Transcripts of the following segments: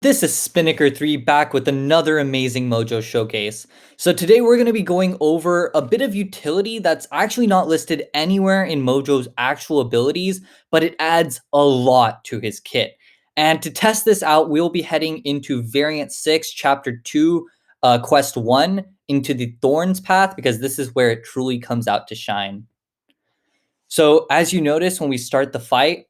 This is Spinnaker3 back with another amazing Mojo showcase. So today we're going to be going over a bit of utility that's actually not listed anywhere in Mojo's actual abilities, but it adds a lot to his kit. And to test this out, we'll be heading into Variant 6, Chapter 2, Quest 1, into the Thorns path, because this is where it truly comes out to shine. So as you notice when we start the fight,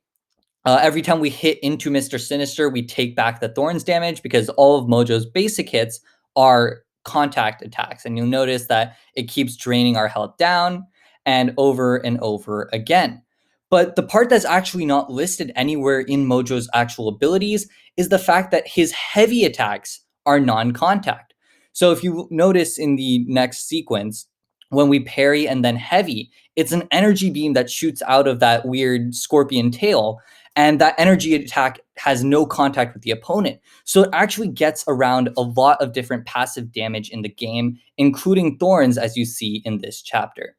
every time we hit into Mr. Sinister, we take back the Thorns damage because all of Mojo's basic hits are contact attacks. And you'll notice that it keeps draining our health down and over again. But the part that's actually not listed anywhere in Mojo's actual abilities is the fact that his heavy attacks are non-contact. So if you notice in the next sequence, when we parry and then heavy, it's an energy beam that shoots out of that weird scorpion tail, and that energy attack has no contact with the opponent. So it actually gets around a lot of different passive damage in the game, including Thorns, as you see in this chapter.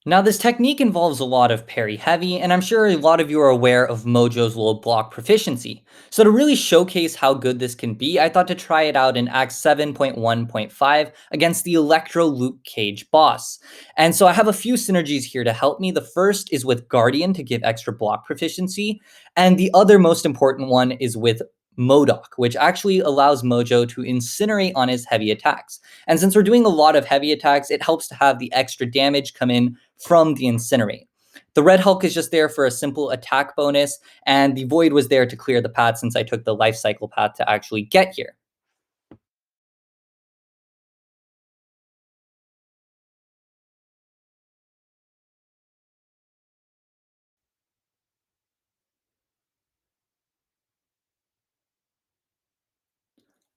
Now, this technique involves a lot of parry heavy, and I'm sure a lot of you are aware of Mojo's low block proficiency. So to really showcase how good this can be, I thought to try it out in Act 7.1.5 against the Electro Luke Cage boss. And so I have a few synergies here to help me. The first is with Guardian to give extra block proficiency, and the other most important one is with Modok, which actually allows Mojo to incinerate on his heavy attacks. And since we're doing a lot of heavy attacks, it helps to have the extra damage come in from the incinerate. The Red Hulk is just there for a simple attack bonus, and the Void was there to clear the path since I took the life cycle path to actually get here.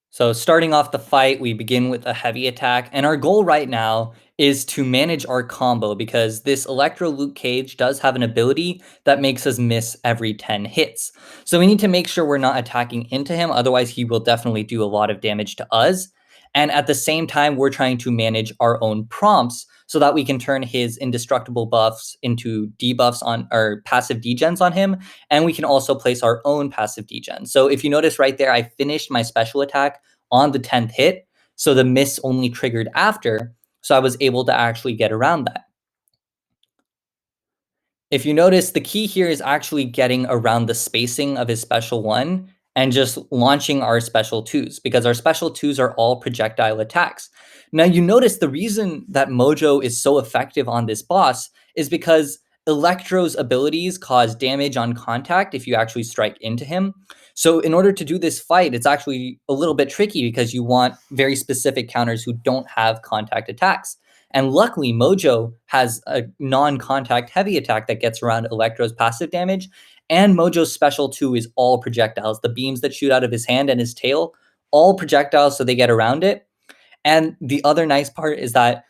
So starting off the fight, we begin with a heavy attack, and our goal right now is to manage our combo because this Electro Luke Cage does have an ability that makes us miss every 10 hits. So we need to make sure we're not attacking into him, otherwise he will definitely do a lot of damage to us. And at the same time, we're trying to manage our own prompts so that we can turn his indestructible buffs into debuffs on or passive degens on him, and we can also place our own passive degen. So if you notice right there, I finished my special attack on the 10th hit, so the miss only triggered after, so I was able to actually get around that. If you notice, the key here is actually getting around the spacing of his special one and just launching our special twos, because our special twos are all projectile attacks. Now, you notice the reason that Mojo is so effective on this boss is because Electro's abilities cause damage on contact if you actually strike into him. So in order to do this fight, it's actually a little bit tricky because you want very specific counters who don't have contact attacks. And luckily, Mojo has a non-contact heavy attack that gets around Electro's passive damage. And Mojo's special 2 is all projectiles. The beams that shoot out of his hand and his tail, all projectiles, so they get around it. And the other nice part is that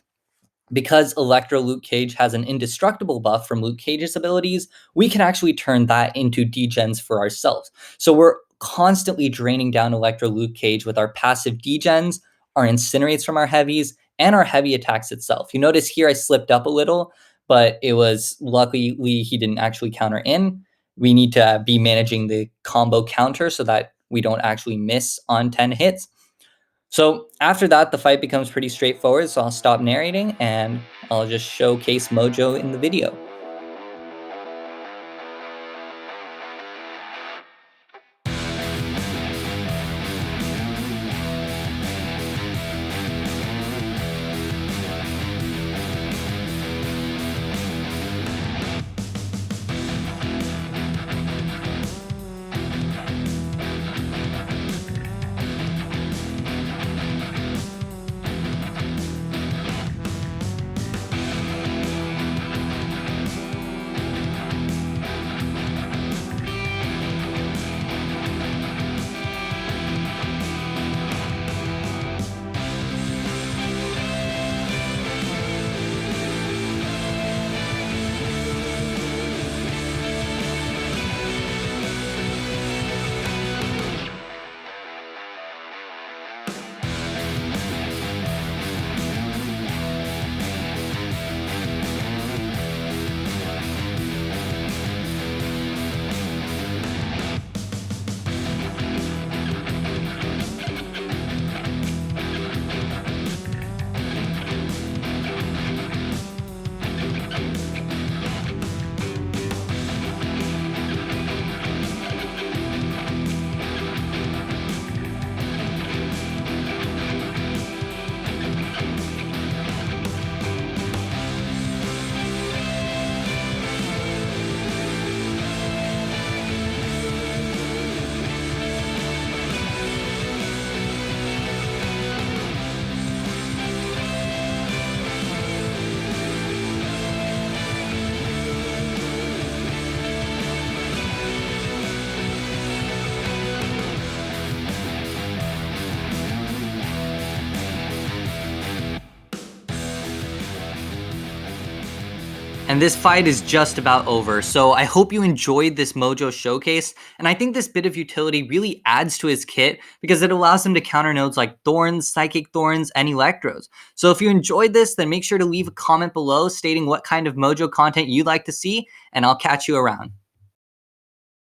because Electro Luke Cage has an indestructible buff from Luke Cage's abilities, we can actually turn that into degens for ourselves. So we're constantly draining down Electro Luke Cage with our passive degens, our incinerates from our heavies, and our heavy attacks itself. You notice here I slipped up a little, but it was luckily he didn't actually counter in. We need to be managing the combo counter so that we don't actually miss on 10 hits. So after that, the fight becomes pretty straightforward, so I'll stop narrating and I'll just showcase Mojo in the video. And this fight is just about over, so I hope you enjoyed this Mojo showcase, and I think this bit of utility really adds to his kit because it allows him to counter nodes like Thorns, Psychic Thorns, and Electros. So if you enjoyed this, then make sure to leave a comment below stating what kind of Mojo content you'd like to see, and I'll catch you around.